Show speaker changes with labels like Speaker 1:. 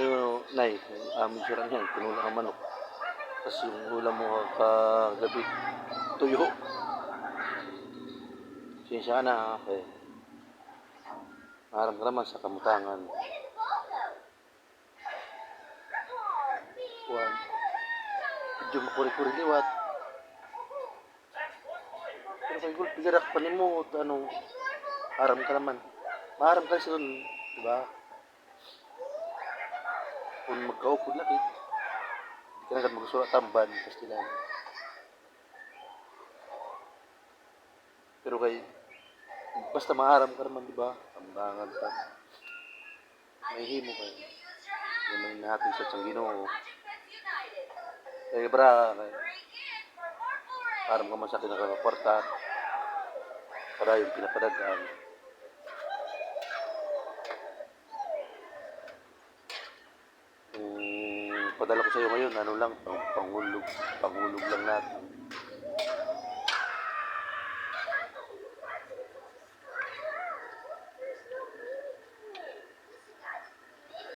Speaker 1: Yung nay, yung aming sirang yan, kinulang ang manok. Tas yung ulam mo kagabi, tuyo. Pasensya ka na, okey. Maharap ka naman sa kamutangan. Kuwan, medyo makuri-kuri liwat. Pero kay Gul, pigarak pa nimo ano, haram ka naman. Maharam ka sa 'di ba? Kung magkaupod laki, di ka na agad magsulat tamban, pastilan. Pero kay, basta maharam ka naman, di ba? Tambangan ka. May himo ka. Yan ang natin sa tiyang Ginoo. Kaya bra, kay, haram ka man sa akin nakakakwarta. Para yung pinapadagaan. Padala ko sa'yo ngayon, ano lang, panghulog lang natin.